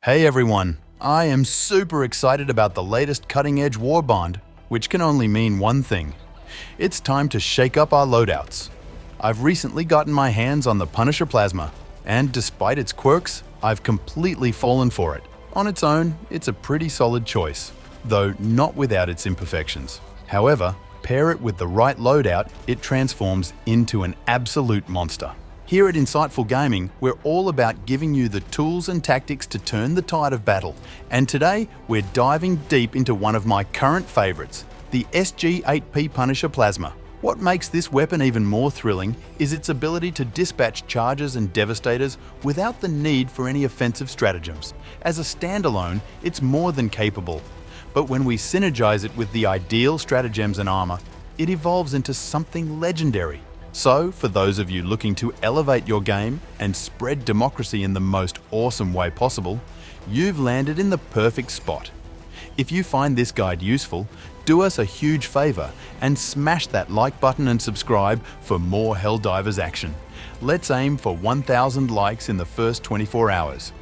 Hey everyone, I am super excited about the latest cutting-edge warbond, which can only mean one thing. It's time to shake up our loadouts. I've recently gotten my hands on the Punisher Plasma, and despite its quirks, I've completely fallen for it. On its own, it's a pretty solid choice, though not without its imperfections. However, pair it with the right loadout, it transforms into an absolute monster. Here at Insightful Gaming, we're all about giving you the tools and tactics to turn the tide of battle. And today, we're diving deep into one of my current favorites, the 𝗕𝗘𝗖𝗢𝗠𝗘 Punisher Plasma. What makes this weapon even more thrilling is its ability to dispatch charges and devastators without the need for any offensive stratagems. As a standalone, it's more than capable. But when we synergize it with the ideal stratagems and armor, it evolves into something legendary. So, for those of you looking to elevate your game and spread democracy in the most awesome way possible, you've landed in the perfect spot. If you find this guide useful, do us a huge favor and smash that like button and subscribe for more Helldivers action. Let's aim for 1,000 likes in the first 24 hours.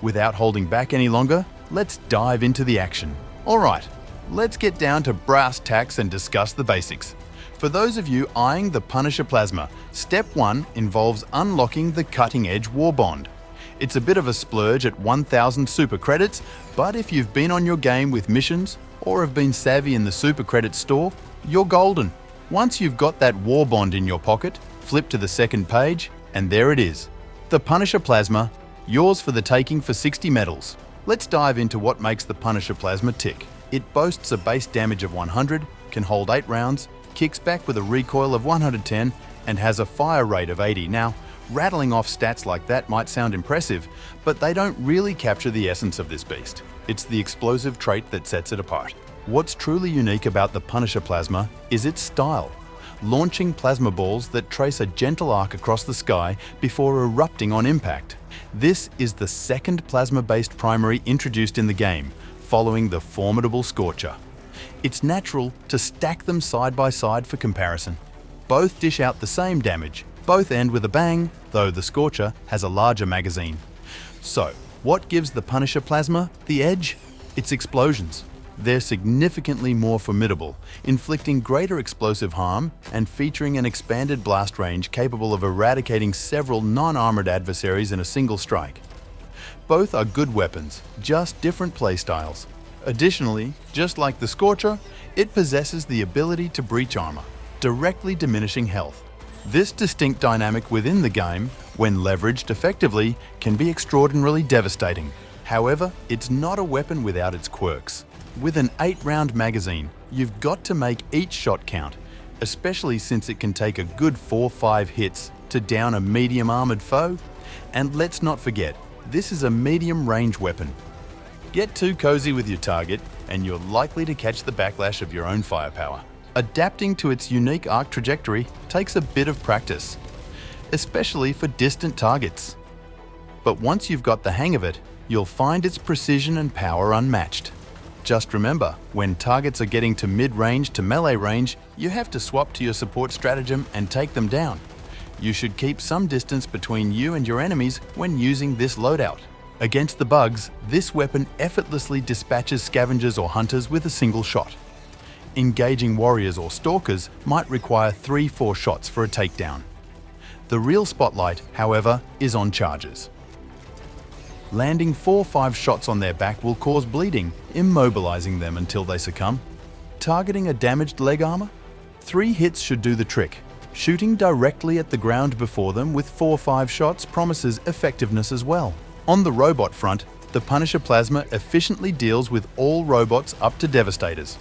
Without holding back any longer, let's dive into the action. Alright, let's get down to brass tacks and discuss the basics. For those of you eyeing the Punisher Plasma, Step 1 involves unlocking the cutting-edge warbond. It's a bit of a splurge at 1,000 super credits, but if you've been on your game with missions or have been savvy in the super credits store, you're golden. Once you've got that warbond in your pocket, flip to the second page, and there it is. The Punisher Plasma, yours for the taking for 60 medals. Let's dive into what makes the Punisher Plasma tick. It boasts a base damage of 100, can hold 8 rounds, kicks back with a recoil of 110, and has a fire rate of 80. Now, rattling off stats like that might sound impressive, but they don't really capture the essence of this beast. It's the explosive trait that sets it apart. What's truly unique about the Punisher Plasma is its style, launching plasma balls that trace a gentle arc across the sky before erupting on impact. This is the second plasma-based primary introduced in the game, following the formidable Scorcher. It's natural to stack them side by side for comparison. Both dish out the same damage, both end with a bang, though the Scorcher has a larger magazine. So, what gives the Punisher Plasma the edge? Its explosions. They're significantly more formidable, inflicting greater explosive harm and featuring an expanded blast range capable of eradicating several non-armored adversaries in a single strike. Both are good weapons, just different playstyles. Additionally, just like the Scorcher, it possesses the ability to breach armor, directly diminishing health. This distinct dynamic within the game, when leveraged effectively, can be extraordinarily devastating. However, it's not a weapon without its quirks. With an 8-round magazine, you've got to make each shot count, especially since it can take a good 4-5 hits to down a medium armored foe. And let's not forget, this is a medium range weapon. Get too cozy with your target, and you're likely to catch the backlash of your own firepower. Adapting to its unique arc trajectory takes a bit of practice, especially for distant targets. But once you've got the hang of it, you'll find its precision and power unmatched. Just remember, when targets are getting to mid-range to melee range, you have to swap to your support stratagem and take them down. You should keep some distance between you and your enemies when using this loadout. Against the bugs, this weapon effortlessly dispatches scavengers or hunters with a single shot. Engaging warriors or stalkers might require 3-4 shots for a takedown. The real spotlight, however, is on charges. Landing 4-5 shots on their back will cause bleeding, immobilizing them until they succumb. Targeting a damaged leg armor? 3 hits should do the trick. Shooting directly at the ground before them with 4-5 shots promises effectiveness as well. On the robot front, the Punisher Plasma efficiently deals with all robots up to Devastators.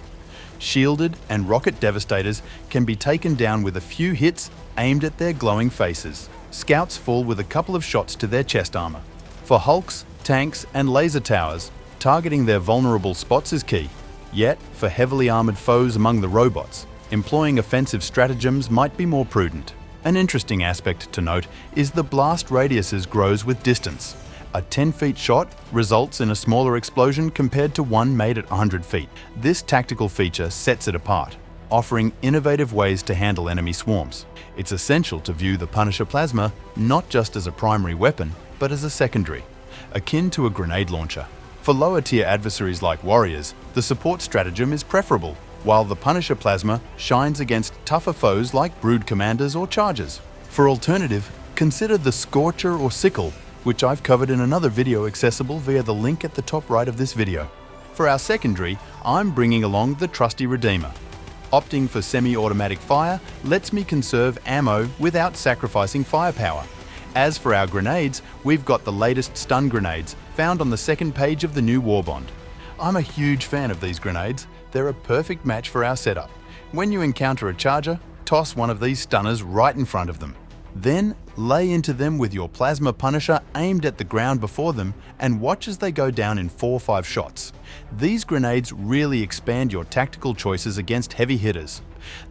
Shielded and rocket Devastators can be taken down with a few hits aimed at their glowing faces. Scouts fall with a couple of shots to their chest armor. For Hulks, tanks, and laser towers, targeting their vulnerable spots is key. Yet, for heavily armored foes among the robots, employing offensive stratagems might be more prudent. An interesting aspect to note is the blast radiuses grows with distance. A 10-feet shot results in a smaller explosion compared to one made at 100 feet. This tactical feature sets it apart, offering innovative ways to handle enemy swarms. It's essential to view the Punisher Plasma not just as a primary weapon, but as a secondary, akin to a grenade launcher. For lower tier adversaries like warriors, the support stratagem is preferable, while the Punisher plasma shines against tougher foes like brood commanders or chargers. For alternative, consider the Scorcher or Sickle, which I've covered in another video accessible via the link at the top right of this video. For our secondary, I'm bringing along the trusty Redeemer. Opting for semi-automatic fire lets me conserve ammo without sacrificing firepower. As for our grenades, we've got the latest stun grenades found on the second page of the new Warbond. I'm a huge fan of these grenades. They're a perfect match for our setup. When you encounter a charger, toss one of these stunners right in front of them. Then lay into them with your plasma Punisher aimed at the ground before them and watch as they go down in 4 or 5 shots. These grenades really expand your tactical choices against heavy hitters.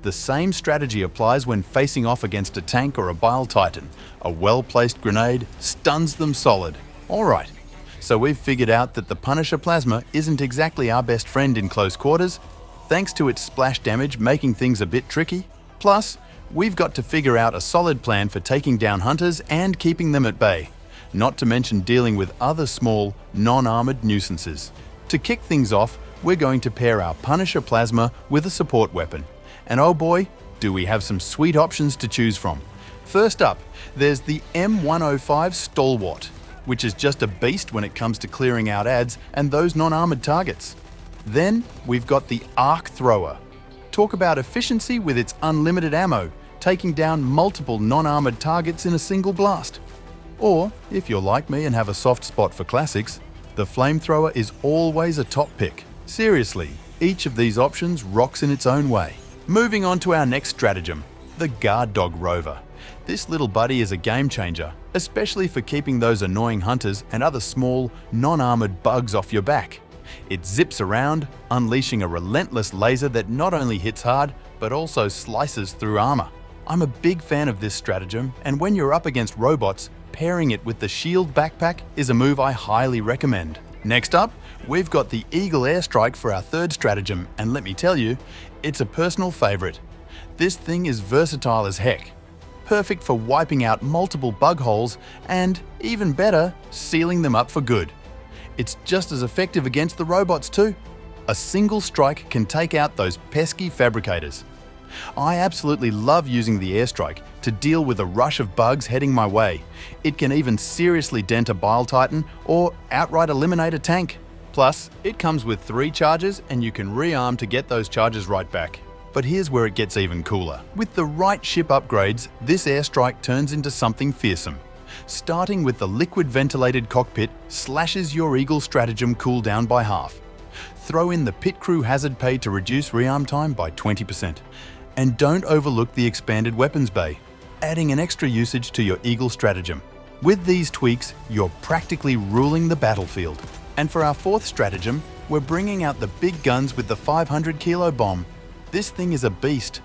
The same strategy applies when facing off against a tank or a Bile Titan. A well-placed grenade stuns them solid. Alright, so we've figured out that the Punisher plasma isn't exactly our best friend in close quarters, thanks to its splash damage making things a bit tricky. Plus, we've got to figure out a solid plan for taking down hunters and keeping them at bay, not to mention dealing with other small, non-armored nuisances. To kick things off, we're going to pair our Punisher plasma with a support weapon. And oh boy, do we have some sweet options to choose from. First up, there's the M105 Stalwart, which is just a beast when it comes to clearing out adds and those non-armored targets. Then we've got the Arc Thrower. Talk about efficiency with its unlimited ammo, taking down multiple non-armored targets in a single blast. Or, if you're like me and have a soft spot for classics, the Flamethrower is always a top pick. Seriously, each of these options rocks in its own way. Moving on to our next stratagem, the Guard Dog Rover. This little buddy is a game changer, especially for keeping those annoying hunters and other small, non-armored bugs off your back. It zips around, unleashing a relentless laser that not only hits hard, but also slices through armor. I'm a big fan of this stratagem, and when you're up against robots, pairing it with the shield backpack is a move I highly recommend. Next up, we've got the Eagle Airstrike for our third stratagem, and let me tell you, it's a personal favorite. This thing is versatile as heck. Perfect for wiping out multiple bug holes, and even better, sealing them up for good. It's just as effective against the robots too. A single strike can take out those pesky fabricators. I absolutely love using the airstrike to deal with a rush of bugs heading my way. It can even seriously dent a Bile Titan or outright eliminate a tank. Plus, it comes with 3 charges and you can rearm to get those charges right back. But here's where it gets even cooler. With the right ship upgrades, this airstrike turns into something fearsome. Starting with the liquid ventilated cockpit slashes your Eagle stratagem cooldown by half. Throw in the pit crew hazard pay to reduce rearm time by 20%. And don't overlook the expanded weapons bay, adding an extra usage to your Eagle stratagem. With these tweaks, you're practically ruling the battlefield. And for our fourth stratagem, we're bringing out the big guns with the 500 kilo bomb. This thing is a beast.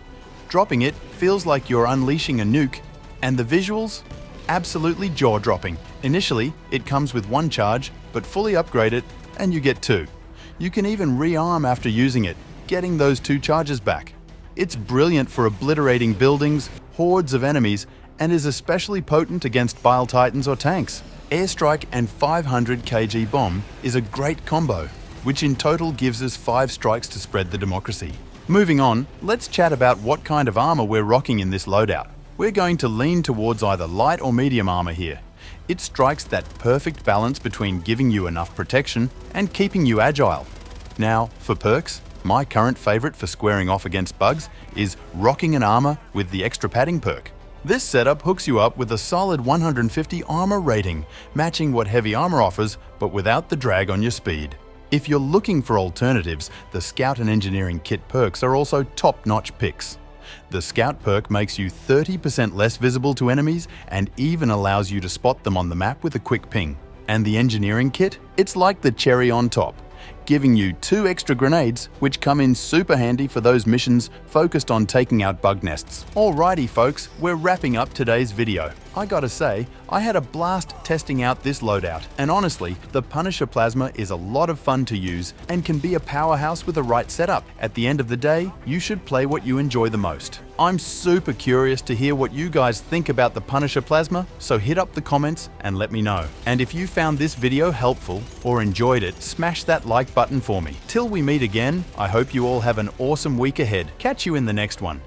Dropping it feels like you're unleashing a nuke, and the visuals? Absolutely jaw-dropping. Initially, it comes with 1 charge, but fully upgrade it and you get 2. You can even rearm after using it, getting those 2 charges back. It's brilliant for obliterating buildings, hordes of enemies, and is especially potent against Bile Titans or tanks. Airstrike and 500 kg bomb is a great combo, which in total gives us 5 strikes to spread the democracy. Moving on, let's chat about what kind of armor we're rocking in this loadout. We're going to lean towards either light or medium armor here. It strikes that perfect balance between giving you enough protection and keeping you agile. Now, for perks, my current favorite for squaring off against bugs is rocking an armor with the extra padding perk. This setup hooks you up with a solid 150 armor rating, matching what heavy armor offers, but without the drag on your speed. If you're looking for alternatives, the Scout and Engineering Kit perks are also top-notch picks. The Scout perk makes you 30% less visible to enemies and even allows you to spot them on the map with a quick ping. And the Engineering Kit? It's like the cherry on top. giving you 2 extra grenades, which come in super handy for those missions focused on taking out bug nests. Alrighty folks, we're wrapping up today's video. I gotta say, I had a blast testing out this loadout, and honestly, the Punisher Plasma is a lot of fun to use and can be a powerhouse with the right setup. At the end of the day, you should play what you enjoy the most. I'm super curious to hear what you guys think about the Punisher Plasma, so hit up the comments and let me know. And if you found this video helpful or enjoyed it, smash that like button for me. Till we meet again, I hope you all have an awesome week ahead. Catch you in the next one.